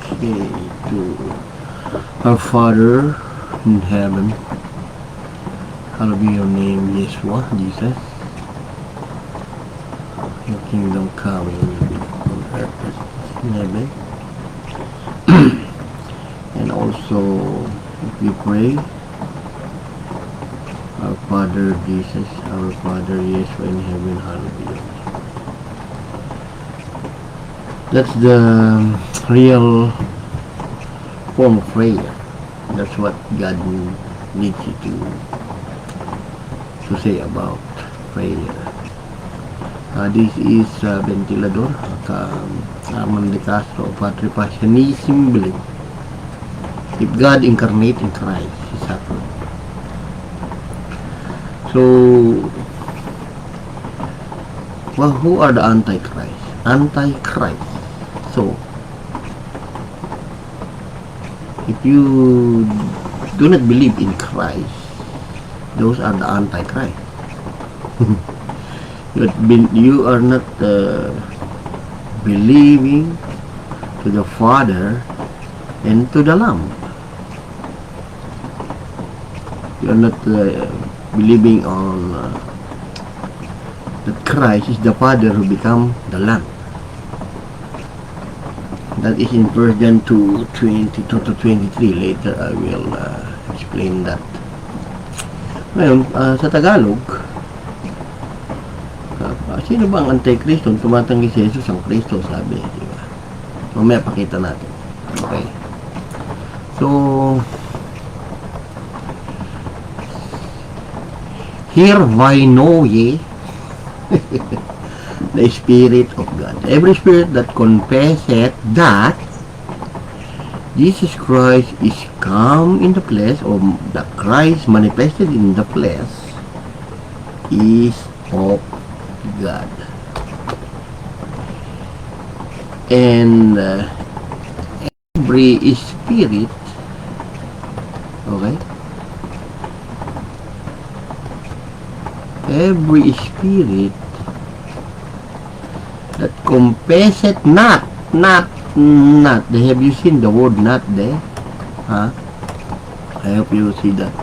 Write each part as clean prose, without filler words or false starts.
Okay, to our Father in heaven, hallowed be your name, Yeshua, Jesus. Your kingdom come, your will be on earth as in heaven. And also, if we pray, our Father Jesus, our Father Yeshua in heaven, hallowed be your name. That's the real form of prayer. That's what God needs you to say about prayer. This is Ventilador, Armand de Castro, Padre Passionissimile. If God incarnate in Christ, He suffered. So, well, who are the Antichrist? Antichrist. So, if you do not believe in Christ, those are the Antichrist. You are not believing to the Father and to the Lamb. You are not believing on that Christ is the Father who become the Lamb. That is in 1 John 2:22-23. Later I will explain that. Ngayon, sa Tagalog, sino ba ang Antikristo? Tumatanggi si Jesus ang Kristo, sabi. Diba? Mamaya pakita natin. Okay. So, hereby know ye the Spirit of God. Every spirit that confesseth that Jesus Christ is come in the flesh, or that Christ manifested in the flesh, is of God. And every spirit, okay, every spirit that confesseth not. Have you seen the word not there? Huh? I hope you see that.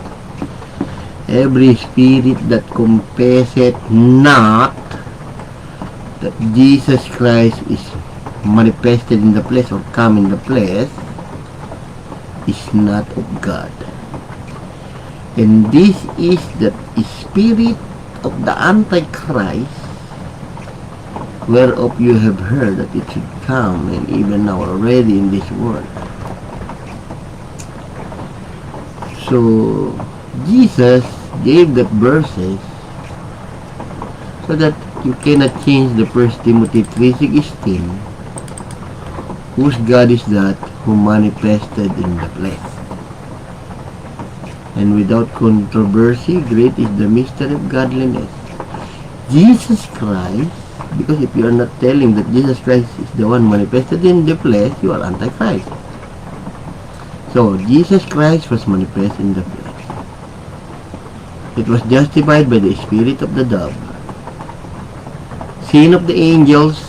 Every spirit that confesseth not that Jesus Christ is manifested in the flesh or come in the flesh is not of God. And this is the spirit of the Antichrist, whereof you have heard that it should come, and even now already in this world. So, Jesus gave the verses so that you cannot change the 1 Timothy 3:16, whose God is that who manifested in the flesh. And without controversy, great is the mystery of godliness. Jesus Christ, because if you are not telling that Jesus Christ is the one manifested in the flesh, you are Antichrist. So, Jesus Christ was manifest in the flesh. It was justified by the spirit of the dove. Sin of the angels,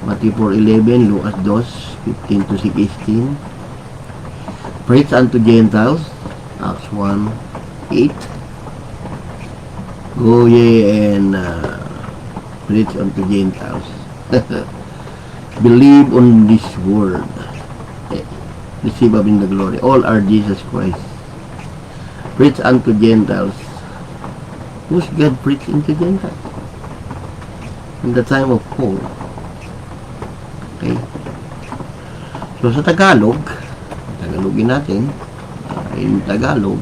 Matthew 4:11, Lucas 2:15-16. Preached unto Gentiles, Acts 1:8. Go ye and preach unto Gentiles. Believe on this word. Receive up in the glory. All are Jesus Christ. Preach unto Gentiles. Who's God preached into Gentiles? In the time of Paul. Okay. So sa Tagalog, Tagalogin natin. In Tagalog,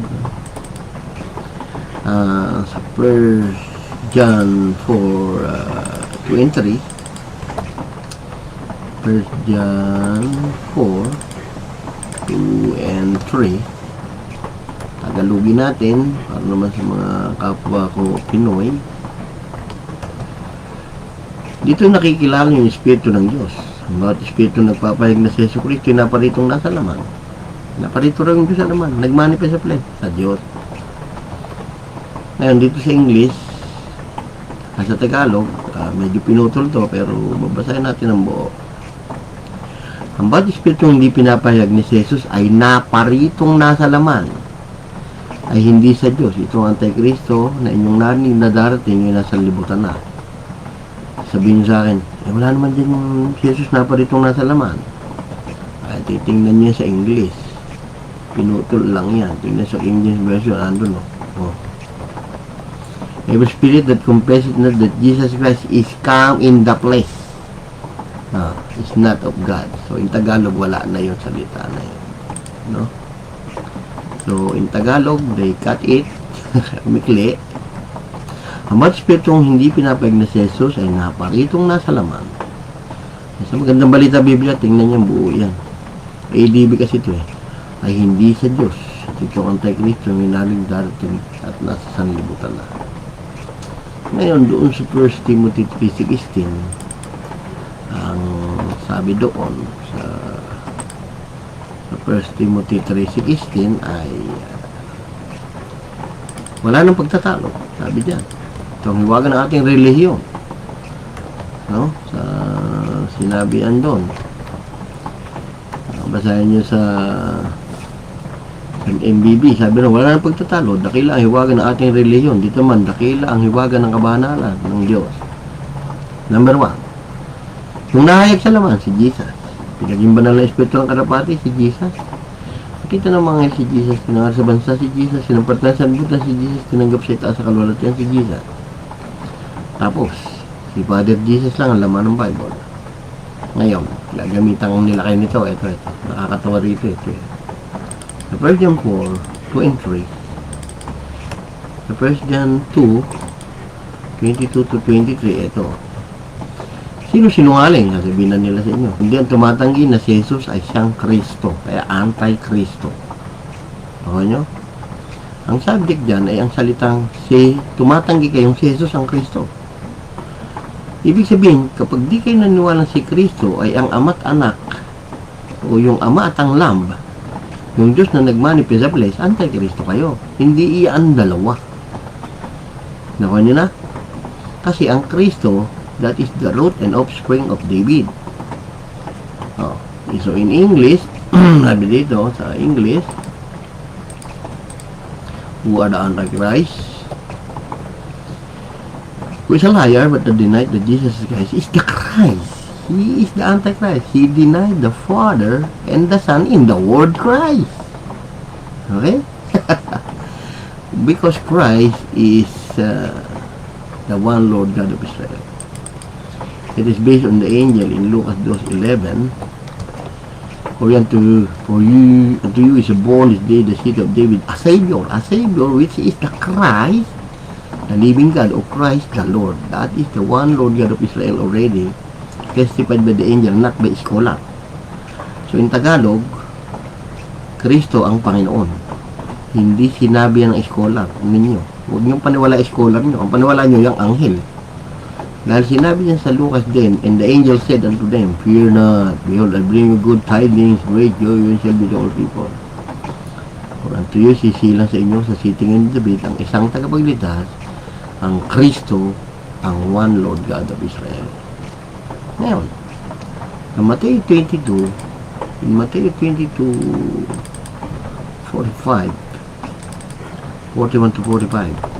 sa 1 John 4:23, 1 John 4:2 and 3, Tagalogin natin para naman sa mga kapwa ko Pinoy. Dito nakikilala yung Espiritu ng Diyos. Ang bawat Espiritu nagpapahayag na si Jesucristo, naparitong nasa laman. Naparito rin yung Diyos sa laman. Nagmanifest sa flesh sa Diyos. Ngayon, dito sa English, sa Tagalog, medyo pinutol to, pero babasahin natin ang buo. Ang bawat espiritu hindi pinapahayag ni Jesus ay naparitong nasa laman ay hindi sa Diyos. Itong Antikristo na inyong narinig na darating yung nasa libutan na. Sabihin niyo sa akin, wala naman din yung Jesus naparitong nasa laman. Ay, titingnan niyo sa English. Pinutol lang yan. Tingnan sa English version, andun, no? Oh. Every spirit that confesses not that Jesus Christ is come in the flesh is not of God. So, in Tagalog, wala na yung salita na yun. No? So, in Tagalog, they cut it. Mikli. Ang mga spiritong hindi pinapayag na si Jesus ay naparitong nasa laman. Sa magandang balita Biblia, tingnan niyo buo yan. ADB kasi ito ay hindi sa Diyos. Ito ang Antikristo yung inaling darating at nasa sanlibutan na. Ngayon, doon sa 1 Timothy 3:16, ang sabi doon sa 1 Timothy 3:16 ay wala nang pagtatalo. Sabi diyan, ito ang hiwaga ng ating relihiyon. No? Sa sinabihan doon. Basahin niyo sa MBB, sabi na wala nang pagtatalo. Dakila ang hiwaga ng ating relihiyon. Dito man, dakila ang hiwaga ng kabanalan ng Diyos. Number 1. Yung nahayag sa laman, si Jesus. Pinaging banal na espiritu ng karapati, si Jesus. Nakita ng mga si Jesus, pinangar sa bansa si Jesus, sinampat na sa buta si Jesus, tinanggap sa itaas sa kalwalatian si Jesus. Tapos, si Father Jesus lang ang laman ng Bible. Ngayon, gagamitan nila kayo nito, ito. Nakakatawa rito, ito. Sa 1 John 4, 2 and 3. Sa 1 John 2, 22 to 23, ito. Sino sinungaling? Sasabihin na nila sa inyo. Hindi ang tumatanggi na si Jesus ay siyang Kristo. Kaya anti-Kristo. Okay nyo? Ang subject dyan ay ang salitang tumatanggi kayong si Jesus ang Kristo. Ibig sabihin, kapag di kayo naniwala si Kristo ay ang ama at anak o yung ama at ang lamb, yung Diyos na nagmanifest sa flesh, anti-Kristo kayo. Hindi iyan dalawa. Nakuha nyo na? Kasi ang Kristo, that is the root and offspring of David. Oh. So in English, sabi dito sa English, who are the Antichrist? Who is a liar but denied that Jesus Christ is the Christ. He is the Antichrist. He denied the Father and the Son in the word Christ. Okay? Because Christ is the one Lord God of Israel. It is based on the angel in Lucas 2:11. For you is born this day the seed of David, a Savior which is the Christ, the living God, or Christ the Lord. That is the one Lord God of Israel already testified by the angel, not by scholar. So in Tagalog, Kristo ang Panginoon. Hindi sinabi ng scholar ninyo. Huwag niyong paniwala scholar niyo. Ang paniwala niyo yung anghel. Dahil sinabi niya sa Lucas din, and the angel said unto them, fear not, behold, I bring you good tidings, great joy, which shall be to all people. For unto you, sisilang sa inyo sa sitingan ni David, ang isang tagapagligtas, ang Kristo, ang one Lord God of Israel. Ngayon, sa Matthew 22, in Matthew 22, 45, 41 to 45,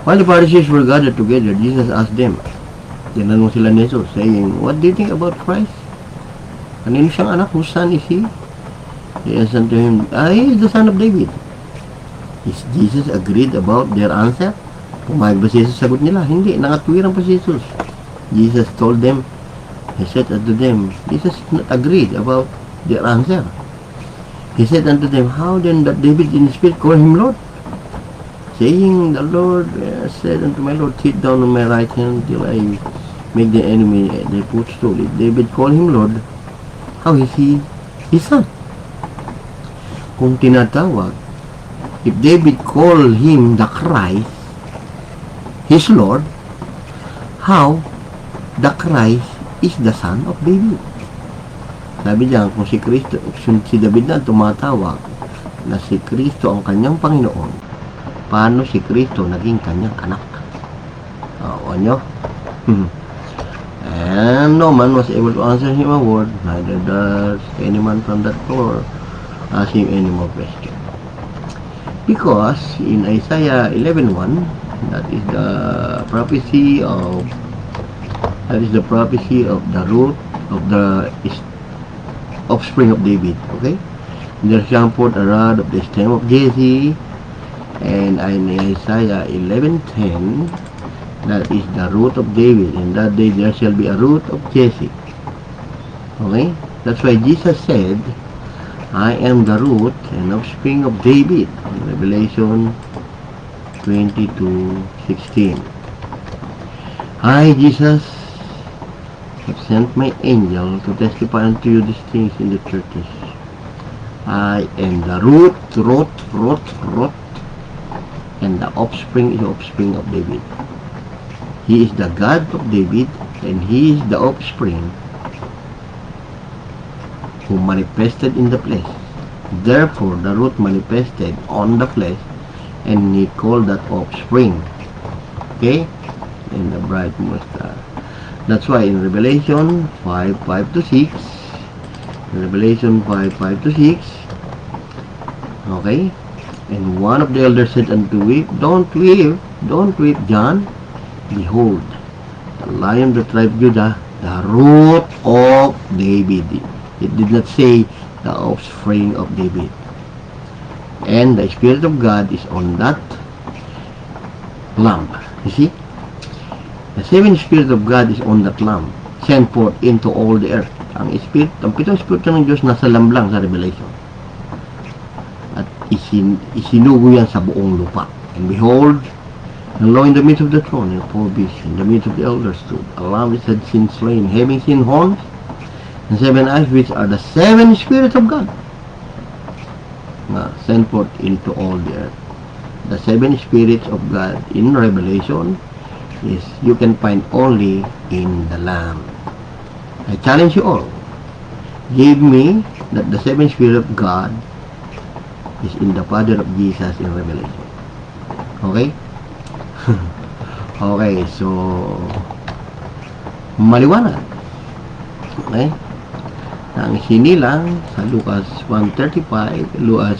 while the Pharisees were gathered together, Jesus asked them, tinanong sila ni Jesus, saying, what do you think about Christ? Kanino siyang anak? Whose son is he? They answered to him, he is the son of David. Is Jesus agreed about their answer? Pumayag ba si Jesus? Sagot nila, hindi. Nangatwiran pa si Jesus. Jesus told them, he said unto them, Jesus not agreed about their answer. He said unto them, how then that David in the spirit call him Lord? Saying, the Lord said unto my Lord, sit down on my right hand till I make the enemy their footstool. If David call him Lord, how is he his son? Kung tinatawag, if David call him the Christ, his Lord, how the Christ is the son of David? Sabi diyan, kung si Kristo, si David na tumatawag na si Kristo ang kanyang Panginoon, paano si Kristo naging kanyang anak? O nyo? And no man was able to answer him a word, neither does any man from that floor ask him any more questions. Because in Isaiah 11:1, that is the prophecy of the root of the offspring of David. Okay, there shall forth a rod of the stem of Jesse, and in Isaiah 11:10, that is the root of David. In that day there shall be a root of Jesse. Okay, that's why Jesus said, I am the root and offspring of David. In Revelation 22:16. I, Jesus, have sent my angel to testify unto you these things in the churches. I am the root, and the offspring is the offspring of David. He is the God of David, and he is the offspring who manifested in the flesh. Therefore, the root manifested on the flesh, and he called that offspring. Okay? In the brightmost star. That's why in Revelation 5:5-6, Revelation 5:5-6, okay? And one of the elders said unto weep, don't weep, John. Behold, the Lion of the tribe of Judah, the root of David. It did not say the offspring of David. And the Spirit of God is on that lamb. You see? The seven Spirit of God is on that lamb, sent forth into all the earth. Ang pitong Spirit ng Diyos nasa lamb lang sa Revelation. At isinugo yan sa buong lupa. And behold, and lo, in the midst of the throne, and 4 beasts, in the midst of the elders stood a lamb which had been slain, having 7 horns, and 7 eyes, which are the 7 Spirits of God, sent forth into all the earth. The 7 Spirits of God in Revelation is you can find only in the Lamb. I challenge you all. Give me that the 7 Spirit of God is in the Father of Jesus in Revelation. Okay? Okay, so maliwanag. Okay? Ang sinilang sa Lucas 1:35,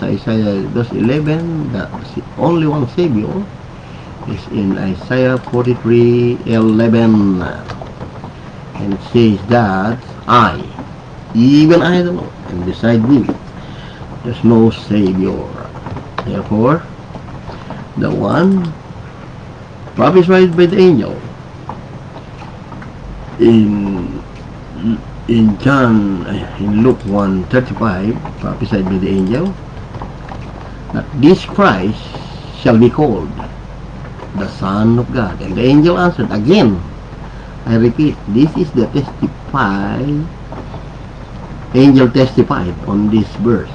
sa Isaiah 2:11, the only one Savior is in Isaiah 43:11, and it says that even I don't know, and beside me there's no Savior. Therefore, the one prophesied by the angel in Luke 1:35, prophesied by the angel, that this Christ shall be called the Son of God. And the angel answered again, I repeat, this is the angel testified on this verse.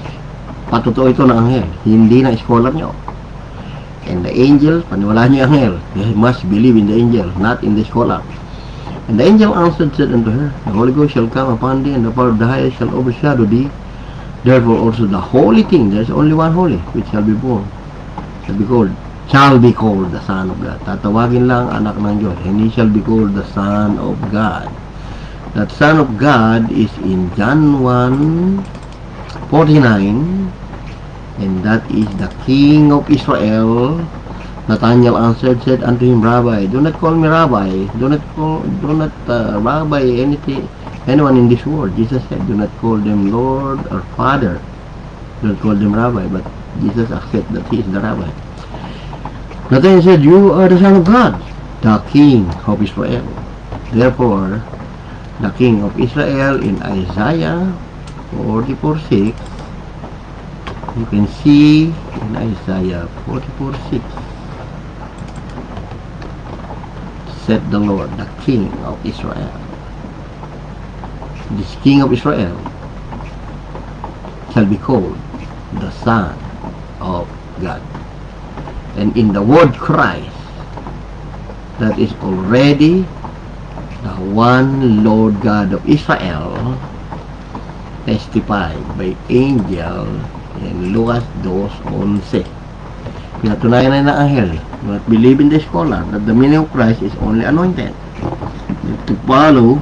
Patotoo ito ng anghel, hindi na scholar nyo. And the angel, paniwalaan nyo yung anghel, you must believe in the angel, not in the scholar. And the angel answered, said unto her, the Holy Ghost shall come upon thee, and the power of the highest shall overshadow thee. Therefore also the holy king, there is only one holy, which shall be born, shall be called the Son of God. Tatawagin lang anak ng Diyos, and he shall be called the Son of God. That Son of God is in John 1:49, and that is the King of Israel. Nathanael answered, said unto him, Rabbi, do not call me Rabbi, do not Rabbi anyone in this world. Jesus said, do not call them Lord or Father, do not call them Rabbi, but Jesus accepted that he is the Rabbi. Nathanael said, you are the Son of God, the King of Israel. Therefore, the King of Israel in Isaiah 44:6, you can see in Isaiah 44:6, said the Lord, the King of Israel. This King of Israel shall be called the Son of God. And in the word Christ, that is already the one Lord God of Israel, testified by angel in Lucas 2:11. Pinatunayan na ng anghel, do not believe in the scholar that the meaning of Christ is only anointed. To follow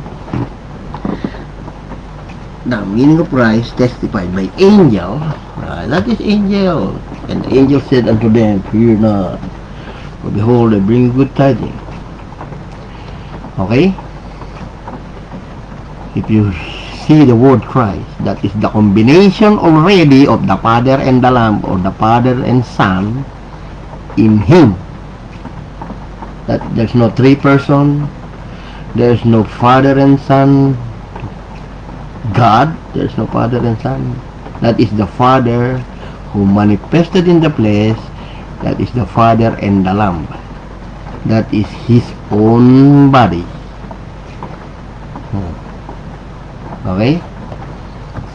The meaning of Christ testified by angel. That is angel. And the angel said unto them, fear not, for behold, I bring you good tidings. Okay? If you see the word Christ, that is the combination already of the Father and the Lamb, or the Father and Son in Him. That there's no three person, there's no Father and Son God, there's no Father and Son. That is the Father who manifested in the flesh. That is the Father and the Lamb. That is His own body. Okay?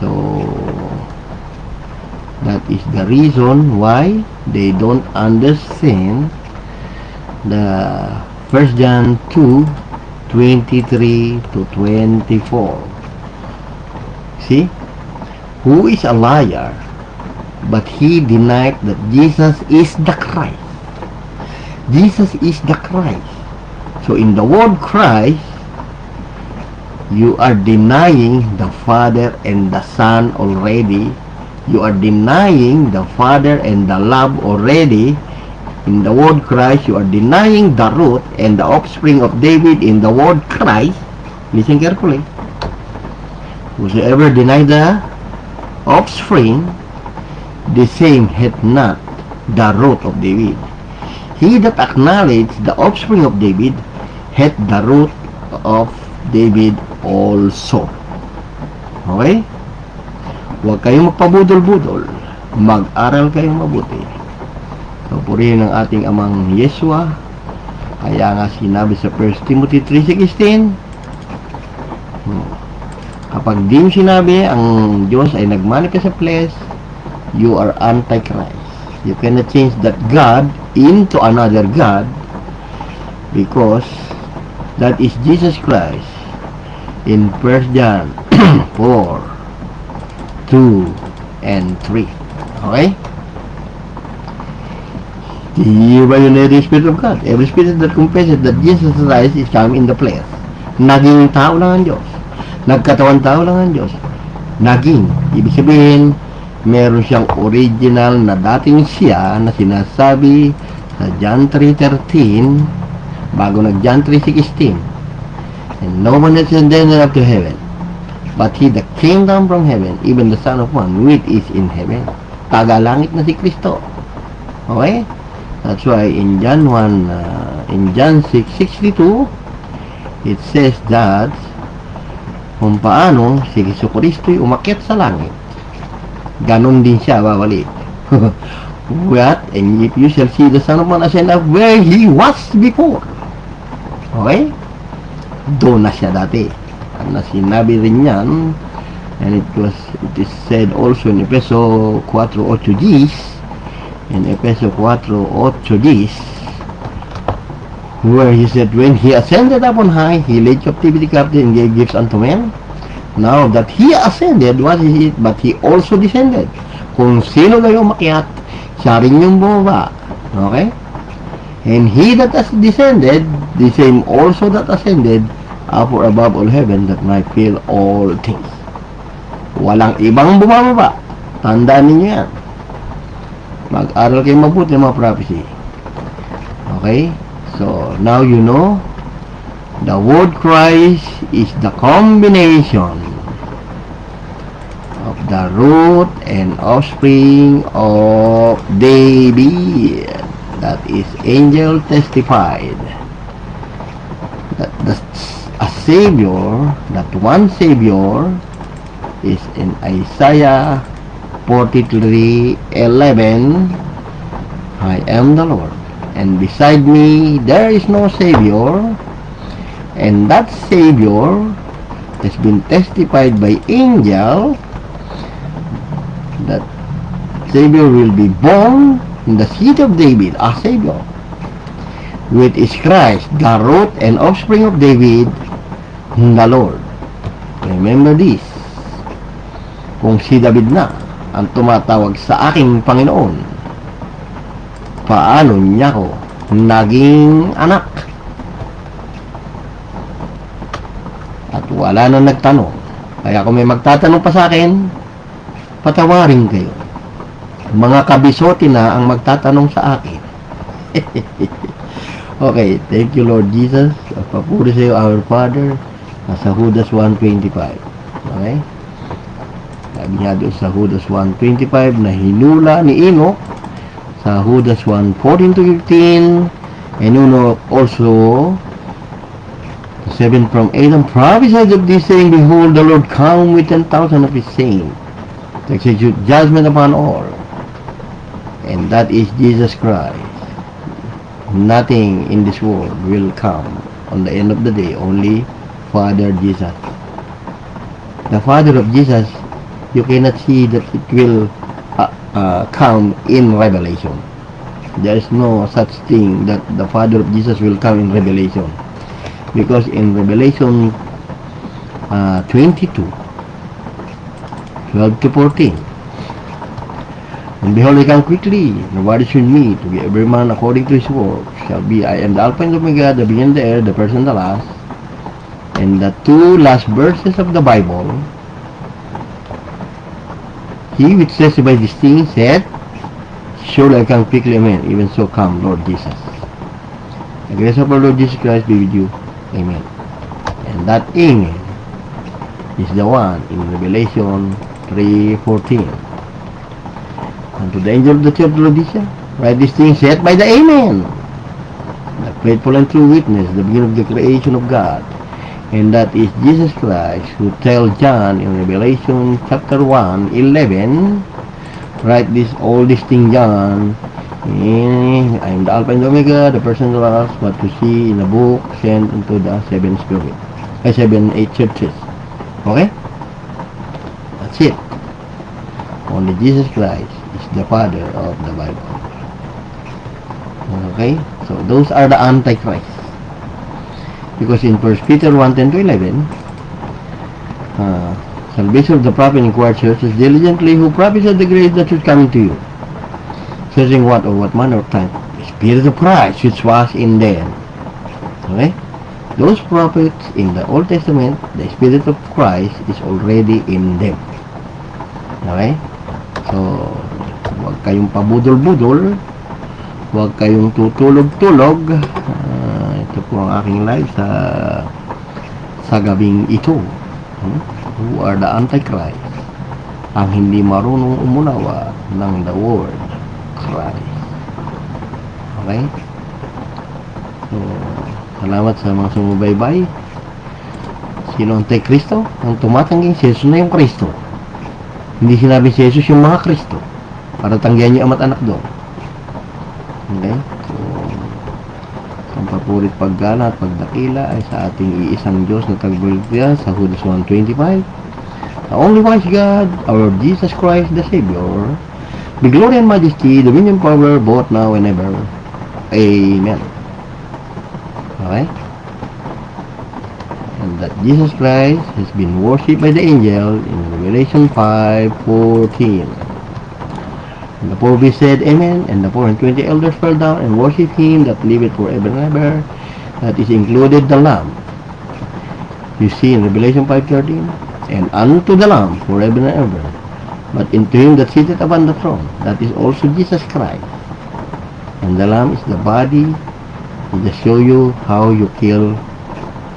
So, that is the reason why they don't understand the 1 John 2:23 to 24. See? Who is a liar, but he denied that Jesus is the Christ. Jesus is the Christ. So in the word Christ, you are denying the Father and the Son already. You are denying the Father and the Love already. In the word Christ, you are denying the root and the offspring of David in the word Christ. Listen carefully. Whosoever deny the offspring, the same hath not the root of David. He that acknowledges the offspring of David hath the root of David also. Okay? Huwag kayong magpabudol-budol. Mag-aral kayong mabuti. Purihin ng ating amang Yeshua. Kaya nga sinabi sa 1 Timothy 3:16, kapag di mo sinabi ang Diyos ay nagmanifest sa flesh, you are antichrist. You cannot change that God into another God, because that is Jesus Christ in 1 John 4:2 and 3. Okay? By the Spirit of God. Every spirit that confesses that Jesus Christ is come in the flesh. Naging tao lang ang Diyos. Nagkatawan tao lang ang Diyos. Naging. Ibig sabihin, meron siyang original na dating siya na sinasabi sa John 3:13 bago nag John 3:16. And no one has ascended up to heaven, but he that came down from heaven, even the Son of Man, which is in heaven. Tagalangit na si Kristo. Okay? That's why in John 6:62, it says that kung paano si Jesucristo'y umakyat sa langit, ganon din siya babalik. What? And if you shall see the Son of Man ascend up where He was before. Okay? Doon na siya dati. Ang sinabi rin yan, and it is said also in Efeso 4:8 in Efeso 4:8, where he said, when he ascended up on high, he led captivity captive and gave gifts unto men. Now that he ascended, what is it? But he also descended. Kung sino kayo umakyat, siya rin yung bumaba. Okay? And he that has descended, the same also that ascended upward above all heaven, that might fill all things. Walang ibang bumababa. Tandaan ninyo yan. Mag-aral kayo mabuti ng mga prophecy. Okay? So, now you know, the word Christ is the combination of the root and offspring of David. That is angel testified. That a Savior, that one Savior, is in Isaiah 43:11. I am the Lord, and beside me there is no Savior. And that Savior has been testified by angel, that Savior will be born in the seed of David, a Savior, which is Christ, the root and offspring of David, the Lord. Remember this. Kung si David na ang tumatawag sa aking Panginoon, paano niya ko naging anak? At wala na nagtanong, Kaya kung may magtatanong pa sa akin, patawarin kayo. Mga kabisote na ang magtatanong sa akin. Okay, thank you Lord Jesus. Papuri sa iyo, our Father, sa Judas 1:25. Okay? Sabi nga doon sa Judas 1:25 na hinula ni Enoch sa Judas 1:14-15, and Enoch also 7 from Adam prophesied of this, saying, Behold, the Lord come with 10,000 of his saints to execute judgment upon all. And that is Jesus Christ. Nothing in this world will come on the end of the day, only Father Jesus. The Father of Jesus, you cannot see that it will come in Revelation. There is no such thing that the Father of Jesus will come in Revelation. Because in Revelation 22:12-14, and behold, I come quickly, and what is with me, to give every man according to his work shall be. I am the Alpha and Omega, the beginning and the end, the first and the last. And the two last verses of the Bible, he which testifies these things said, Surely I come quickly, amen. Even so come, Lord Jesus. The grace of our Lord Jesus Christ be with you. Amen. And that amen is the one in Revelation 3:14. And to the angel of the church of Laodicea, write these things said by the Amen, the faithful and true witness, the beginning of the creation of God. And that is Jesus Christ, who tells John in Revelation chapter 1:11, write this, all these things, John. I am the Alpha and Omega, the first and the last, what to see in the book sent into the 7 churches. Okay? That's it. Only Jesus Christ is the Father of the Bible. Okay? So, those are the Antichrist. Because in 1 Peter 1:10-11, salvation of the prophet inquired churches diligently, who prophesied the grace that should come into you, searching what or what manner of time the Spirit of Christ which was in them. Okay? Those prophets in the Old Testament, the Spirit of Christ is already in them. Okay? So, huwag kayong pabudol-budol, huwag kayong tutulog-tulog. Ito po ang aking live sa gabing ito. Who are the Antichrist? Ang hindi marunong umunawa ng the word Christ. Okay? So, salamat sa mga sumubaybay. Sino ang Antikristo? Ang tumatangging si Jesus na yung Kristo. Hindi sinabi si Jesus yung mga Kristo para tanggihan niyo ama't anak doon. Okay? So, ang papurit paggala at pagdakila ay sa ating iisang Diyos na tagbulgya sa Judas 1:25. The only wise God, our Jesus Christ the Savior, be glory and majesty, dominion, power, both now and ever. Amen. Okay? And that Jesus Christ has been worshipped by the angel in Revelation 5:14. And the 4 beasts said, Amen, and the 420 elders fell down and worshipped him that liveth forever and ever. That is included the Lamb. You see in Revelation 5:13, and unto the Lamb forever and ever. But into him that sitteth upon the throne, that is also Jesus Christ. And the Lamb is the body. He just show you how you kill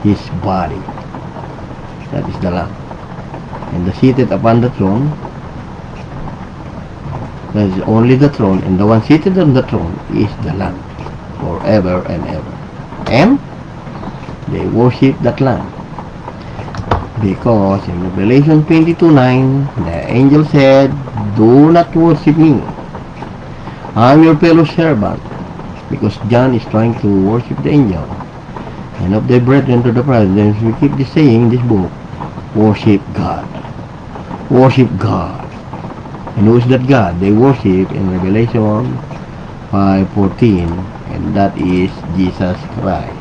his body. That is the Lamb. And the seated upon the throne, that is only the throne, and the one seated on the throne is the Lamb forever and ever. And they worship that Lamb. Because in Revelation 22:9, the angel said, Do not worship me. I am your fellow servant. Because John is trying to worship the angel. And of their brethren to the presidents, we keep this saying in this book, worship God. Worship God. And who is that God? They worship in Revelation 5:14, and that is Jesus Christ.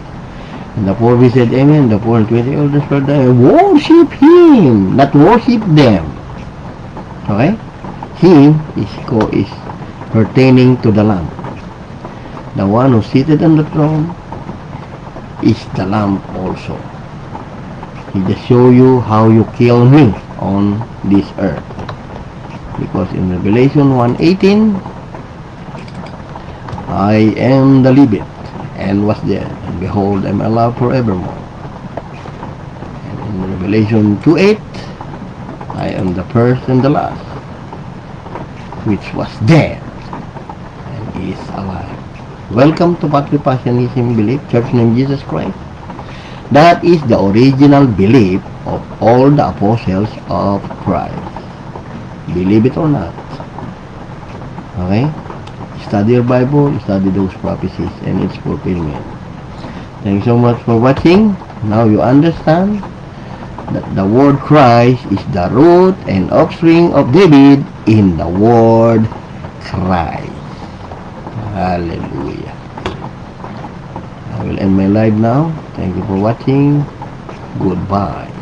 And the 4 beasts said, Amen. The 420 elders fell down. Worship Him, not worship them. Okay? Him is pertaining to the Lamb. The one who seated on the throne is the Lamb also. He just show you how you kill me on this earth. Because in Revelation 1:18, I am the living and was dead, and behold, I am alive forevermore. And in Revelation 2:8, I am the first and the last, which was dead and is alive. Welcome to Patripassionism Belief, Church named Jesus Christ. That is the original belief of all the apostles of Christ. Believe it or not. Okay? Study your Bible, study those prophecies and its fulfillment. Thanks so much for watching. Now you understand that the word Christ is the root and offspring of David in the word Christ. Hallelujah. I will end my live now. Thank you for watching. Goodbye.